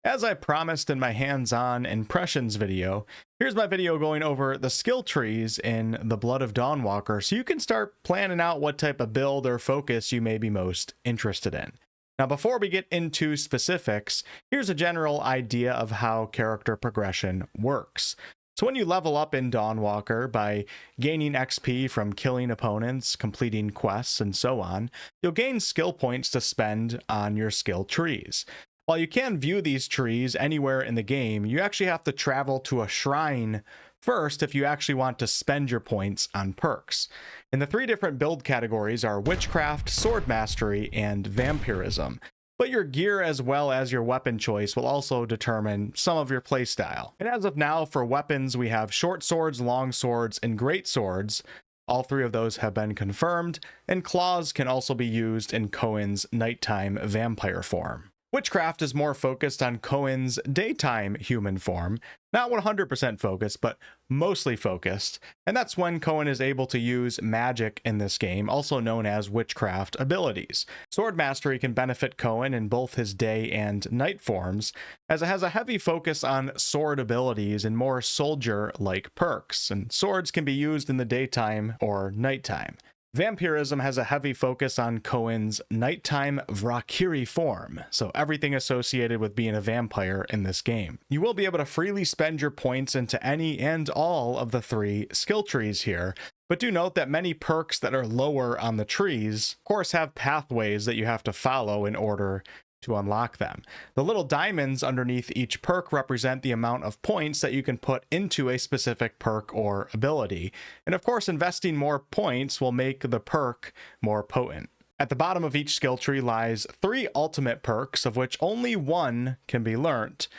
As I promised in my hands-on impressions video, here's my video going over the skill trees in the Blood of Dawnwalker so you can start planning out what type of build or focus you may be most interested in. Now, before we get into specifics, here's a general idea of how character progression works. So when you level up in Dawnwalker by gaining XP from killing opponents, completing quests, and so on, you'll gain skill points to spend on your skill trees. While you can view these trees anywhere in the game, you actually have to travel to a shrine first if you actually want to spend your points on perks. And the three different build categories are Witchcraft, Swordmastery, and Vampirism. But your gear as well as your weapon choice will also determine some of your playstyle. And as of now, for weapons, we have short swords, long swords, and great swords. All three of those have been confirmed, and claws can also be used in Cohen's nighttime vampire form. Witchcraft is more focused on Cohen's daytime human form, not 100% focused, but mostly focused, and that's when Cohen is able to use magic in this game, also known as witchcraft abilities. Swordmastery can benefit Cohen in both his day and night forms, as it has a heavy focus on sword abilities and more soldier-like perks, and swords can be used in the daytime or nighttime. Vampirism has a heavy focus on Cohen's nighttime Valkyrie form, so everything associated with being a vampire in this game. You will be able to freely spend your points into any and all of the three skill trees here, but do note that many perks that are lower on the trees, of course, have pathways that you have to follow in order to unlock them. The little diamonds underneath each perk represent the amount of points that you can put into a specific perk or ability. And of course, investing more points will make the perk more potent. At the bottom of each skill tree lies 3 ultimate perks, of which only one can be learnt.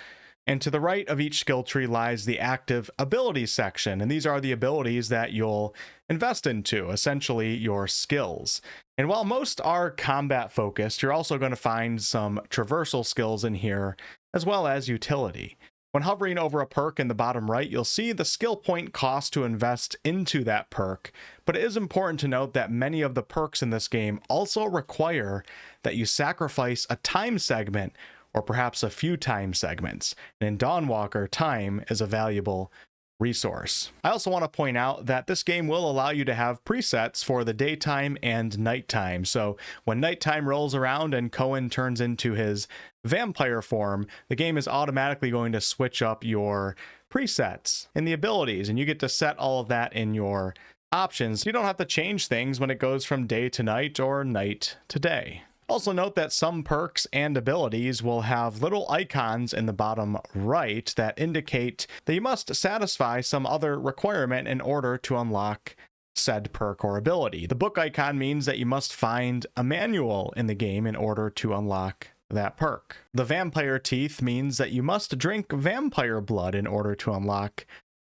And to the right of each skill tree lies the active abilities section, and these are the abilities that you'll invest into, essentially your skills. And while most are combat focused, you're also going to find some traversal skills in here, as well as utility. When hovering over a perk in the bottom right, you'll see the skill point cost to invest into that perk, but it is important to note that many of the perks in this game also require that you sacrifice a time segment or perhaps a few time segments. And in Dawnwalker, time is a valuable resource. I also want to point out that this game will allow you to have presets for the daytime and nighttime. So when nighttime rolls around and Cohen turns into his vampire form, the game is automatically going to switch up your presets and the abilities, and you get to set all of that in your options. You don't have to change things when it goes from day to night or night to day. Also note that some perks and abilities will have little icons in the bottom right that indicate that you must satisfy some other requirement in order to unlock said perk or ability. The book icon means that you must find a manual in the game in order to unlock that perk. The vampire teeth means that you must drink vampire blood in order to unlock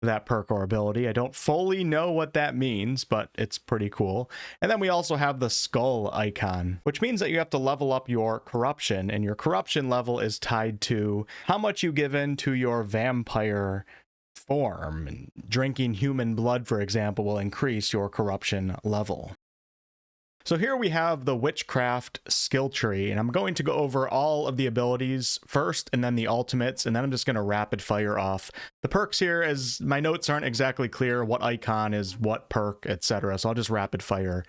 that perk or ability. I don't fully know what that means, but it's pretty cool. And then we also have the skull icon, which means that you have to level up your corruption, and your corruption level is tied to how much you give in to your vampire form. And drinking human blood, for example, will increase your corruption level. So here we have the Witchcraft skill tree, and I'm going to go over all of the abilities first and then the ultimates, and then I'm just going to rapid fire off the perks here, as my notes aren't exactly clear what icon is what perk, etc. So I'll just rapid fire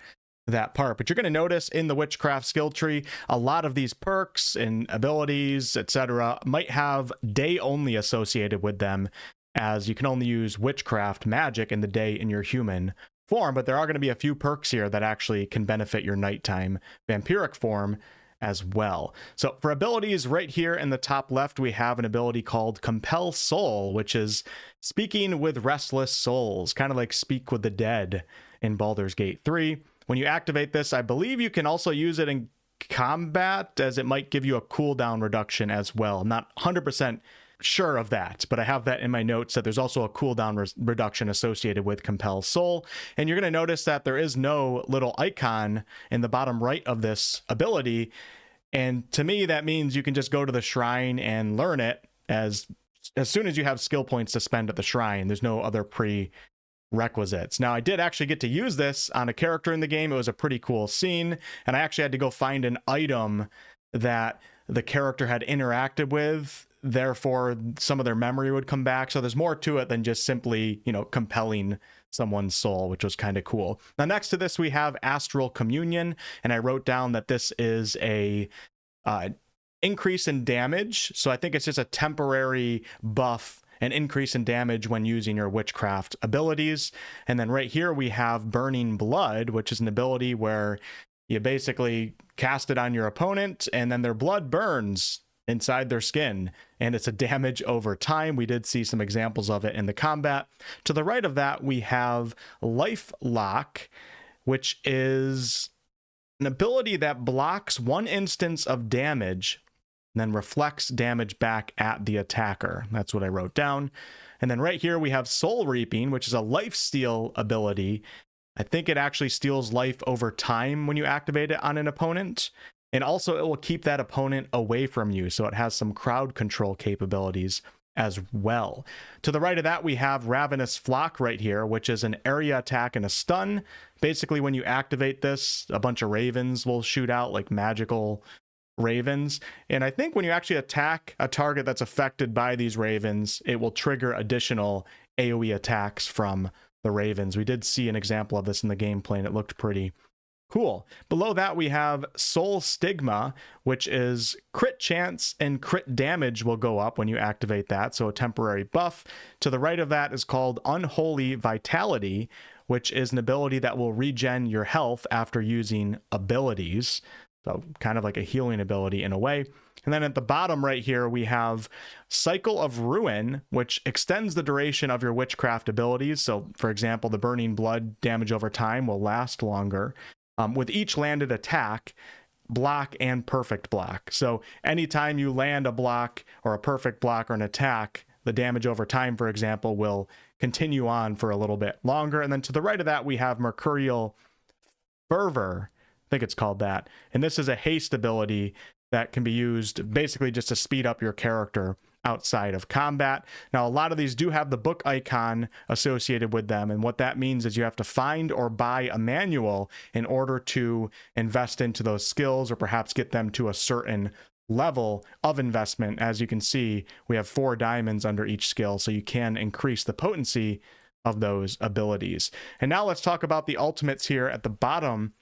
that part. But you're going to notice in the Witchcraft skill tree, a lot of these perks and abilities, etc. might have day only associated with them, as you can only use witchcraft magic in the day in your human form, but there are going to be a few perks here that actually can benefit your nighttime vampiric form as well. So for abilities, right here in the top left, we have an ability called Compel Soul, which is speaking with restless souls, kind of like Speak with the Dead in Baldur's Gate 3. When you activate this, I believe you can also use it in combat, as it might give you a cooldown reduction as well. I'm not 100% sure of that, but I have that in my notes that there's also a cooldown reduction associated with Compel Soul. And you're going to notice that there is no little icon in the bottom right of this ability. And to me, that means you can just go to the shrine and learn it as soon as you have skill points to spend at the shrine. There's no other prerequisites. Now, I did actually get to use this on a character in the game. It was a pretty cool scene, and I actually had to go find an item that the character had interacted with therefore some of their memory would come back. So there's more to it than just simply, compelling someone's soul, which was kind of cool. Now, next to this, we have Astral Communion, and I wrote down that this is a increase in damage. So I think it's just a temporary buff, an increase in damage when using your witchcraft abilities. And then right here we have Burning Blood, which is an ability where you basically cast it on your opponent and then their blood burns inside their skin, and it's a damage over time. We did see some examples of it in the combat. To the right of that, we have Life Lock, which is an ability that blocks one instance of damage and then reflects damage back at the attacker. That's what I wrote down. And then right here we have Soul Reaping, which is a lifesteal ability. I think it actually steals life over time when you activate it on an opponent. And also it will keep that opponent away from you. So it has some crowd control capabilities as well. To the right of that, we have Ravenous Flock right here, which is an area attack and a stun. Basically, when you activate this, a bunch of ravens will shoot out, like magical ravens. And I think when you actually attack a target that's affected by these ravens, it will trigger additional AoE attacks from the ravens. We did see an example of this in the gameplay, and it looked pretty cool. Below that, we have Soul Stigma, which is crit chance and crit damage will go up when you activate that, so a temporary buff. To the right of that is called Unholy Vitality, which is an ability that will regen your health after using abilities. So kind of like a healing ability in a way. And then at the bottom right here, we have Cycle of Ruin, which extends the duration of your witchcraft abilities. So for example, the Burning Blood damage over time will last longer. With each landed attack, block and perfect block. So anytime you land a block or a perfect block or an attack, the damage over time, for example, will continue on for a little bit longer. And then to the right of that, we have Mercurial Fervor. I think it's called that. And this is a haste ability that can be used basically just to speed up your character outside of combat. Now, a lot of these do have the book icon associated with them. And what that means is you have to find or buy a manual in order to invest into those skills or perhaps get them to a certain level of investment. As you can see, we have 4 diamonds under each skill, so you can increase the potency of those abilities. And now let's talk about the ultimates here at the bottom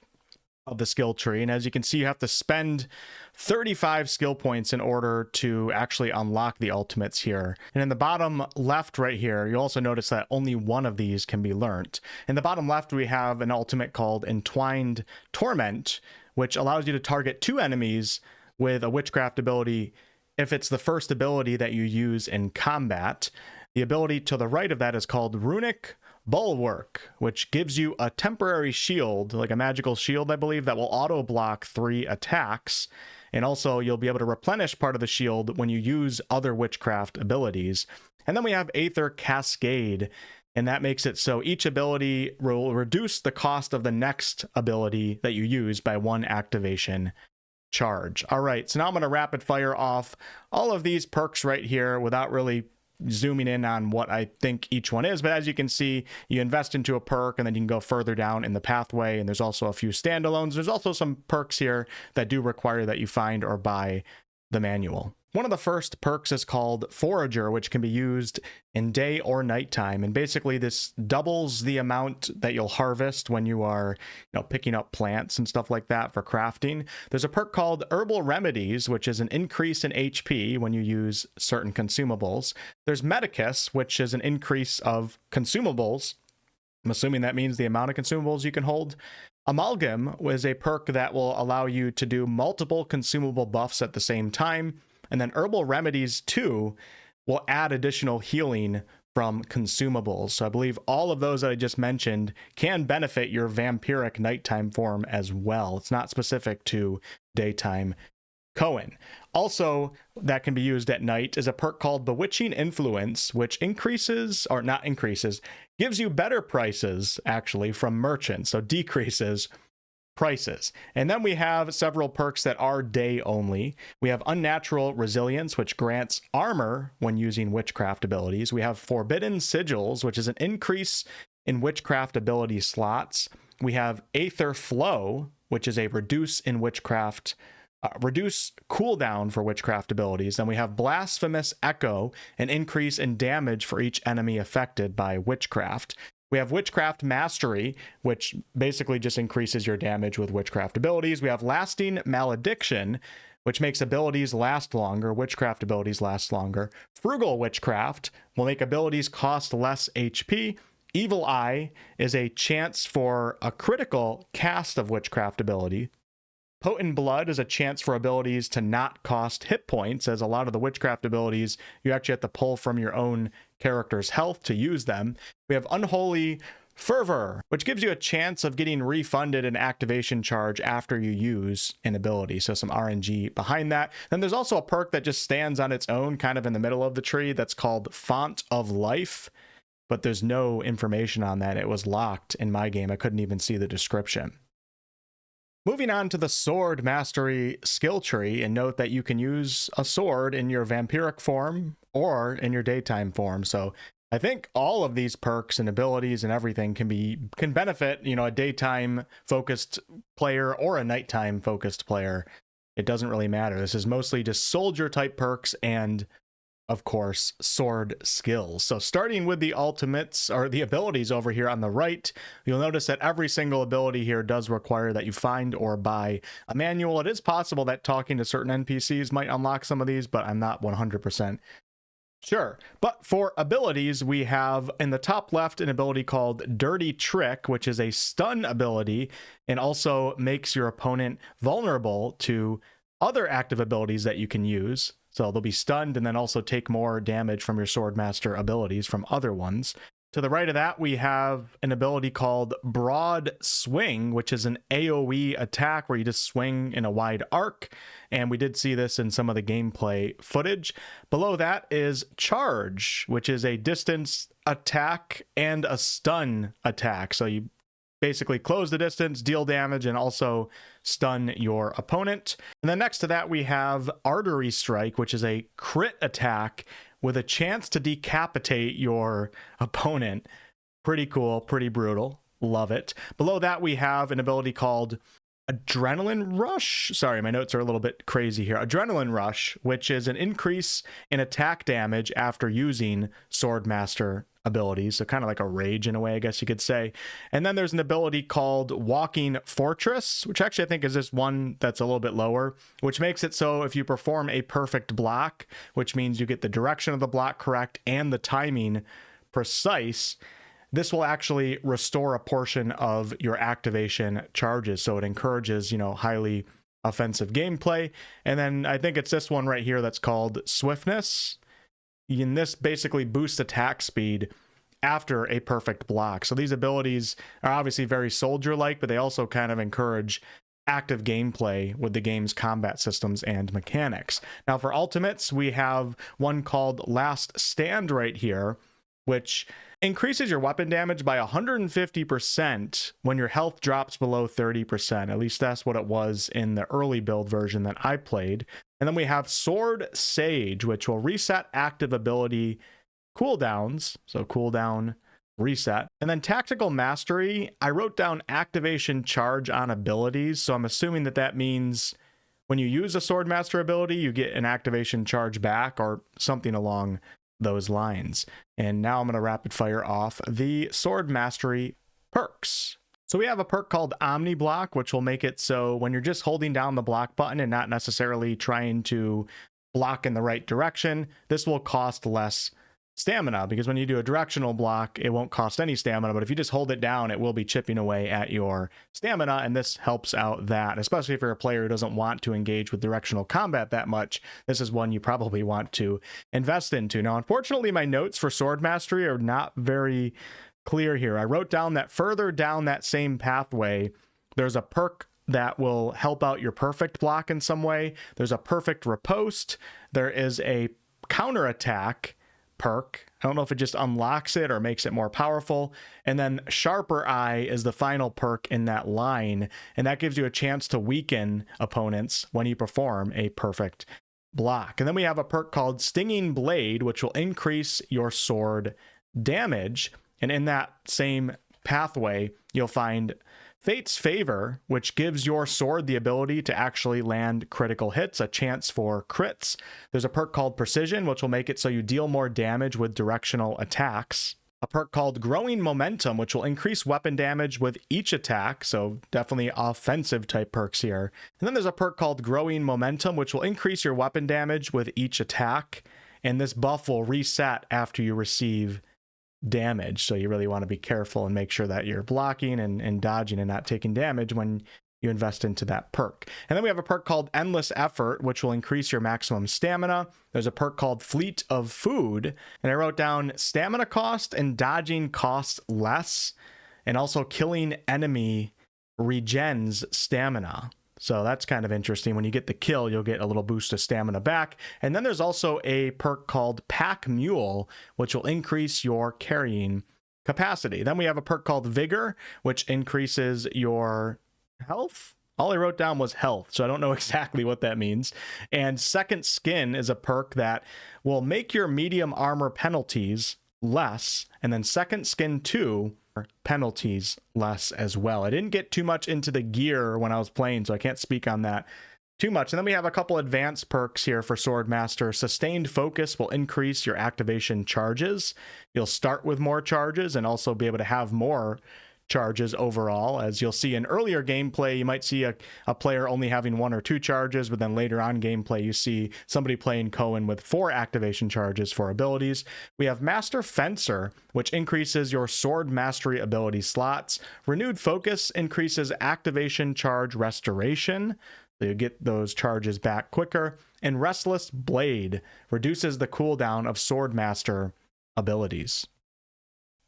of the skill tree. And as you can see, you have to spend 35 skill points in order to actually unlock the ultimates here. And in the bottom left right here, you'll also notice that only one of these can be learnt. In the bottom left, we have an ultimate called Entwined Torment, which allows you to target 2 enemies with a witchcraft ability if it's the first ability that you use in combat. The ability to the right of that is called Runic Bulwark, which gives you a temporary shield, like a magical shield, I believe, that will auto block 3 attacks. And also you'll be able to replenish part of the shield when you use other witchcraft abilities. And then we have Aether Cascade, and that makes it so each ability will reduce the cost of the next ability that you use by 1 activation charge. All right, so now I'm going to rapid fire off all of these perks right here without really zooming in on what I think each one is. But as you can see, you invest into a perk and then you can go further down in the pathway. And there's also a few standalones. There's also some perks here that do require that you find or buy the manual. One of the first perks is called Forager, which can be used in day or nighttime. And basically this doubles the amount that you'll harvest when you are, picking up plants and stuff like that for crafting. There's a perk called Herbal Remedies, which is an increase in HP when you use certain consumables. There's Medicus, which is an increase of consumables. I'm assuming that means the amount of consumables you can hold. Amalgam was a perk that will allow you to do multiple consumable buffs at the same time. And then Herbal Remedies 2 will add additional healing from consumables. So I believe all of those that I just mentioned can benefit your vampiric nighttime form as well. It's not specific to daytime Cohen. Also, that can be used at night is a perk called Bewitching Influence, which gives you better prices actually from merchants, so decreases prices. And then we have several perks that are day only. We have Unnatural Resilience, which grants armor when using witchcraft abilities. We have Forbidden Sigils, which is an increase in witchcraft ability slots. We have Aether Flow, which is a reduce in witchcraft reduce cooldown for witchcraft abilities. Then we have Blasphemous Echo, an increase in damage for each enemy affected by witchcraft. We have Witchcraft Mastery, which basically just increases your damage with witchcraft abilities. We have Lasting Malediction, which makes abilities last longer. Witchcraft abilities last longer. Frugal Witchcraft will make abilities cost less HP. Evil Eye is a chance for a critical cast of witchcraft ability. Potent Blood is a chance for abilities to not cost hit points, as a lot of the witchcraft abilities, you actually have to pull from your own character's health to use them. We have Unholy Fervor, which gives you a chance of getting refunded an activation charge after you use an ability. So some RNG behind that. Then there's also a perk that just stands on its own, kind of in the middle of the tree, that's called Font of Life, but there's no information on that. It was locked in my game. I couldn't even see the description. Moving on to the Sword Mastery skill tree, and note that you can use a sword in your vampiric form or in your daytime form. So I think all of these perks and abilities and everything can benefit, you know, a daytime focused player or a nighttime focused player. It doesn't really matter. This is mostly just soldier type perks and, of course, sword skills. So starting with the ultimates, or the abilities over here on the right, you'll notice that every single ability here does require that you find or buy a manual. It is possible that talking to certain NPCs might unlock some of these, but I'm not 100% sure. But for abilities, we have in the top left an ability called Dirty Trick, which is a stun ability and also makes your opponent vulnerable to other active abilities that you can use. So they'll be stunned and then also take more damage from your Swordmaster abilities from other ones. To the right of that, we have an ability called Broad Swing, which is an AoE attack where you just swing in a wide arc. And we did see this in some of the gameplay footage. Below that is Charge, which is a distance attack and a stun attack. So you basically close the distance, deal damage, and also stun your opponent. And then next to that, we have Artery Strike, which is a crit attack with a chance to decapitate your opponent. Pretty cool, pretty brutal. Love it. Below that, we have an ability called Adrenaline Rush. Sorry, my notes are a little bit crazy here. Adrenaline Rush, which is an increase in attack damage after using Swordmaster abilities. So kind of like a rage in a way, I guess you could say. And then there's an ability called Walking Fortress, which actually I think is this one that's a little bit lower, which makes it so if you perform a perfect block, which means you get the direction of the block correct and the timing precise, this will actually restore a portion of your activation charges. So it encourages, you know, highly offensive gameplay. And then I think it's this one right here that's called Swiftness. And this basically boosts attack speed after a perfect block. So these abilities are obviously very soldier-like, but they also kind of encourage active gameplay with the game's combat systems and mechanics. Now for ultimates, we have one called Last Stand right here, which increases your weapon damage by 150% when your health drops below 30%. At least that's what it was in the early build version that I played. And then we have Sword Sage, which will reset active ability cooldowns. So cooldown reset. And then Tactical Mastery, I wrote down activation charge on abilities. So I'm assuming that that means when you use a Swordmaster ability, you get an activation charge back or something along those lines. And now I'm going to rapid fire off the Sword Mastery perks. So we have a perk called Omni Block, which will make it so when you're just holding down the block button and not necessarily trying to block in the right direction, this will cost less stamina, because when you do a directional block, it won't cost any stamina, but if you just hold it down, it will be chipping away at your stamina, and this helps out that, especially if you're a player who doesn't want to engage with directional combat that much. This is one you probably want to invest into. Now, unfortunately, my notes for Sword Mastery are not very clear here. I wrote down that further down that same pathway, there's a perk that will help out your perfect block in some way. There's a perfect riposte. There is a counterattack perk. I don't know if it just unlocks it or makes it more powerful. And then Sharper Eye is the final perk in that line, and that gives you a chance to weaken opponents when you perform a perfect block. And then we have a perk called Stinging Blade, which will increase your sword damage. And in that same pathway, you'll find Fate's Favor, which gives your sword the ability to actually land critical hits, a chance for crits. There's a perk called Precision, which will make it so you deal more damage with directional attacks. A perk called Growing Momentum, which will increase weapon damage with each attack, so definitely offensive type perks here. And then there's a perk called Growing Momentum, which will increase your weapon damage with each attack, and this buff will reset after you receive damage, so you really want to be careful and make sure that you're blocking and dodging and not taking damage when you invest into that perk. And then we have a perk called Endless Effort, which will increase your maximum stamina. There's a perk called Fleet of Food, and I wrote down stamina cost and dodging costs less, and also killing enemy regens stamina. So that's kind of interesting. When you get the kill, you'll get a little boost of stamina back. And then there's also a perk called Pack Mule, which will increase your carrying capacity. Then we have a perk called Vigor, which increases your health. All I wrote down was health, so I don't know exactly what that means. And Second Skin is a perk that will make your medium armor penalties less, and then Second Skin 2 penalties less as well. I didn't get too much into the gear when I was playing, so I can't speak on that too much. And then we have a couple advanced perks here for Swordmaster. Sustained Focus will increase your activation charges. You'll start with more charges and also be able to have more charges overall. As you'll see in earlier gameplay, you might see a player only having 1 or 2 charges, but then later on gameplay you see somebody playing Cohen with 4 activation charges for abilities. We have Master Fencer, which increases your sword mastery ability slots. Renewed Focus increases activation charge restoration, so you get those charges back quicker. And Restless Blade reduces the cooldown of Swordmaster abilities.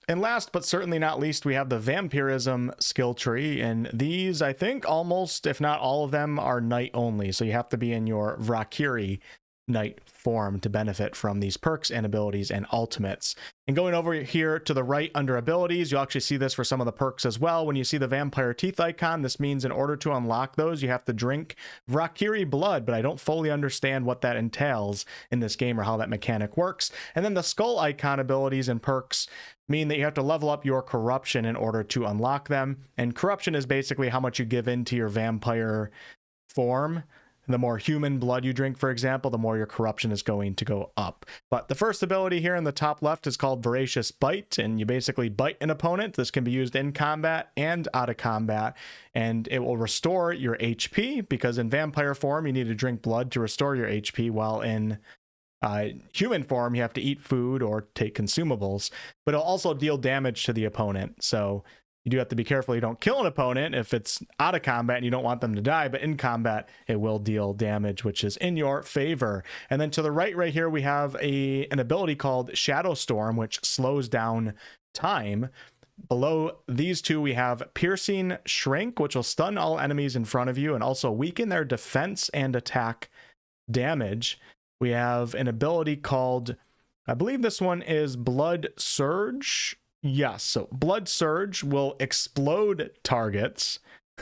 And last but certainly not least, we have the Vampirism skill tree, and these, I think almost, if not all of them, are knight only, so you have to be in your Valkyrie knight form to benefit from these perks and abilities and ultimates. And going over here to the right under abilities, you'll actually see this for some of the perks as well. When you see the vampire teeth icon, this means in order to unlock those, you have to drink Valkyrie blood, but I don't fully understand what that entails in this game or how that mechanic works. And then the skull icon abilities and perks mean that you have to level up your corruption in order to unlock them. And corruption is basically how much you give into your vampire form. The more human blood you drink, for example, the more your corruption is going to go up. But the first ability here in the top left is called Voracious Bite, and you basically bite an opponent. This can be used in combat and out of combat, and it will restore your HP, because in vampire form, you need to drink blood to restore your HP, while in human form, you have to eat food or take consumables. But it'll also deal damage to the opponent, so you do have to be careful you don't kill an opponent if it's out of combat and you don't want them to die, but in combat, it will deal damage, which is in your favor. And then to the right here, we have an ability called Shadow Storm, which slows down time. Below these two, we have Piercing Shrink, which will stun all enemies in front of you and also weaken their defense and attack damage. We have an ability called, I believe this one is Blood Surge. Yes, so Blood Surge will explode targets.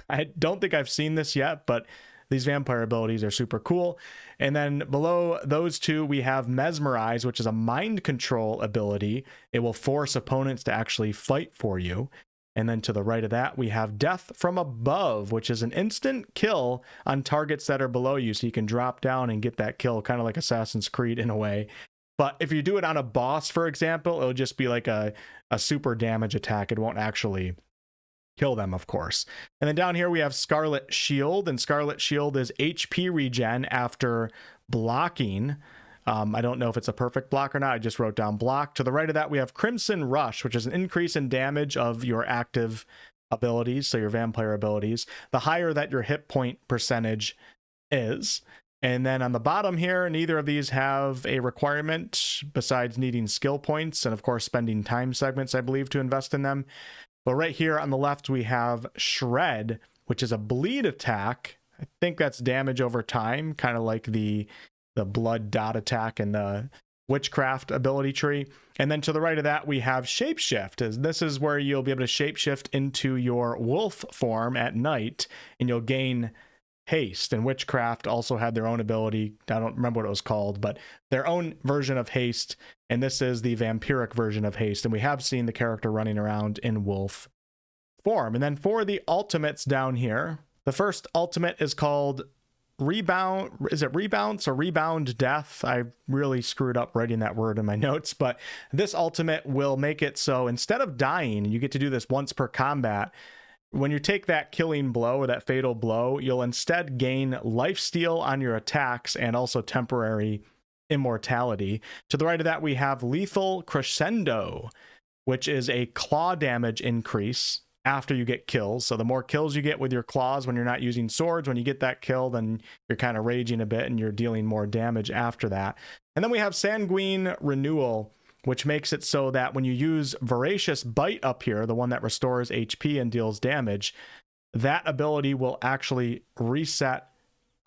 I don't think I've seen this yet, but these vampire abilities are super cool. And then below those two, we have Mesmerize, which is a mind control ability. It will force opponents to actually fight for you. And then to the right of that, we have Death from Above, which is an instant kill on targets that are below you. So you can drop down and get that kill, kind of like Assassin's Creed in a way. But if you do it on a boss, for example, it'll just be like a super damage attack. It won't actually kill them, of course. And then down here we have Scarlet Shield, and Scarlet Shield is HP regen after blocking. I don't know if it's a perfect block or not. I just wrote down block. To the right of that, we have Crimson Rush, which is an increase in damage of your active abilities, so your vampire abilities, the higher that your hit point percentage is. And then on the bottom here, neither of these have a requirement besides needing skill points and, of course, spending time segments, I believe, to invest in them. But right here on the left, we have Shred, which is a bleed attack. I think that's damage over time, kind of like the blood dot attack and the Witchcraft ability tree. And then to the right of that, we have Shapeshift. This is where you'll be able to shapeshift into your wolf form at night, and you'll gain haste. And Witchcraft also had their own ability. I don't remember what it was called, but their own version of haste. And this is the vampiric version of haste. And we have seen the character running around in wolf form. And then for the ultimates down here, the first ultimate is called Rebound. Is it Rebounce or Rebound Death? I really screwed up writing that word in my notes, but this ultimate will make it so instead of dying, you get to do this once per combat. When you take that killing blow or that fatal blow, you'll instead gain lifesteal on your attacks and also temporary immortality. To the right of that, we have Lethal Crescendo, which is a claw damage increase after you get kills. So the more kills you get with your claws when you're not using swords, when you get that kill, then you're kind of raging a bit and you're dealing more damage after that. And then we have Sanguine Renewal, which makes it so that when you use Voracious Bite up here, the one that restores HP and deals damage, that ability will actually reset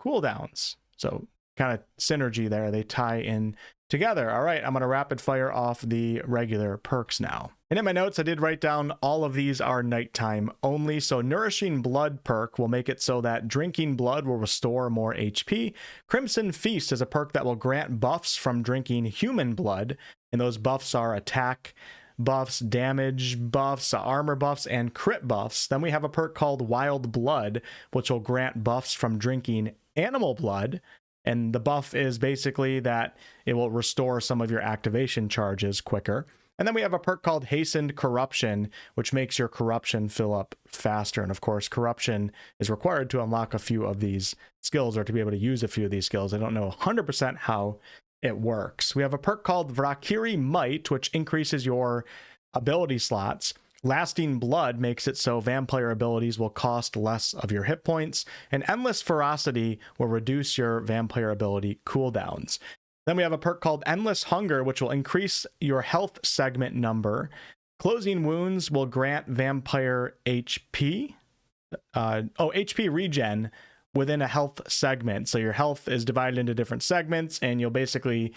cooldowns. So kind of synergy there. They tie in together. All right, I'm going to rapid fire off the regular perks now. And in my notes, I did write down all of these are nighttime only. So Nourishing Blood perk will make it so that drinking blood will restore more HP. Crimson Feast is a perk that will grant buffs from drinking human blood. And those buffs are attack buffs, damage buffs, armor buffs, and crit buffs. Then we have a perk called Wild Blood, which will grant buffs from drinking animal blood. And the buff is basically that it will restore some of your activation charges quicker. And then we have a perk called Hastened Corruption, which makes your corruption fill up faster. And of course, corruption is required to unlock a few of these skills or to be able to use a few of these skills. I don't know 100% how it works. We have a perk called Valkyrie Might, which increases your ability slots. Lasting Blood makes it so vampire abilities will cost less of your hit points, and Endless Ferocity will reduce your vampire ability cooldowns. Then we have a perk called Endless Hunger, which will increase your health segment number. Closing Wounds will grant vampire HP. HP regen within a health segment. So your health is divided into different segments, and you'll basically,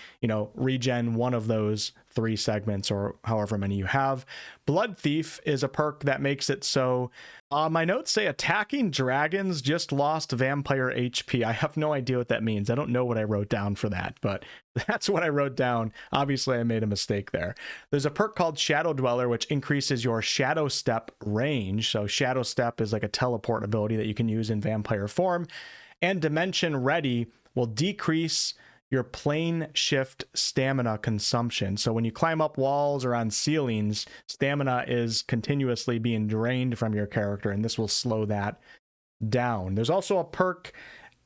regen one of those 3 segments or however many you have. Blood Thief is a perk that makes it so my notes say attacking dragons just lost vampire HP. I have no idea what that means. I don't know what I wrote down for that, but that's what I wrote down. Obviously, I made a mistake there. There's a perk called Shadow Dweller, which increases your Shadow Step range. So Shadow Step is like a teleport ability that you can use in vampire form. And Dimension Ready will decrease your plane shift stamina consumption. So when you climb up walls or on ceilings, stamina is continuously being drained from your character, and this will slow that down. There's also a perk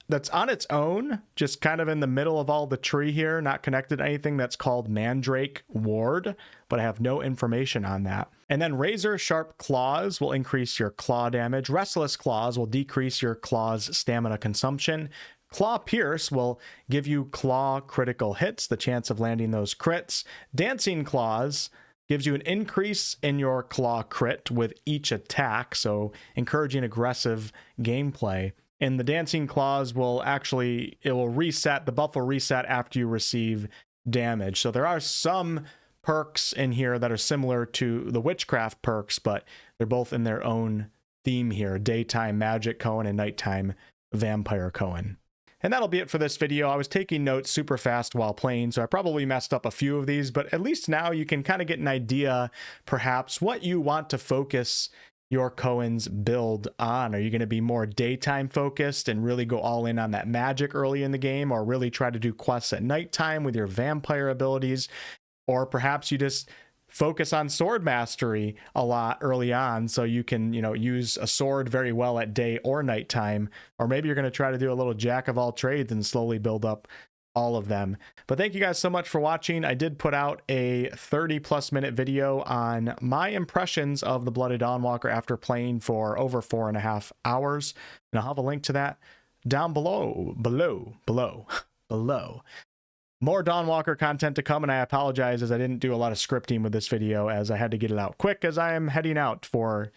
that's on its own, just kind of in the middle of all the tree here, not connected to anything, that's called Mandrake Ward, but I have no information on that. And then Razor Sharp Claws will increase your claw damage. Restless Claws will decrease your claw's stamina consumption. Claw Pierce will give you claw critical hits, the chance of landing those crits. Dancing Claws gives you an increase in your claw crit with each attack, so encouraging aggressive gameplay. And the Dancing Claws will reset, the buff will reset after you receive damage. So there are some perks in here that are similar to the Witchcraft perks, but they're both in their own theme here: daytime magic Cohen and nighttime vampire Cohen. And that'll be it for this video. I was taking notes super fast while playing, so I probably messed up a few of these, but at least now you can kind of get an idea, perhaps, what you want to focus your Cohen's build on. Are you going to be more daytime focused and really go all in on that magic early in the game, or really try to do quests at nighttime with your vampire abilities? Or perhaps you just focus on sword mastery a lot early on, so you can, use a sword very well at day or nighttime. Or maybe you're going to try to do a little jack of all trades and slowly build up all of them. But thank you guys so much for watching. I did put out a 30+ minute video on my impressions of the Bloody Dawnwalker after playing for over 4.5 hours, and I'll have a link to that down below. More Dawnwalker content to come, and I apologize as I didn't do a lot of scripting with this video, as I had to get it out quick as I am heading out for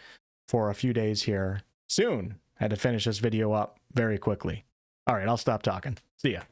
a few days here soon. I had to finish this video up very quickly. All right, I'll stop talking. See ya.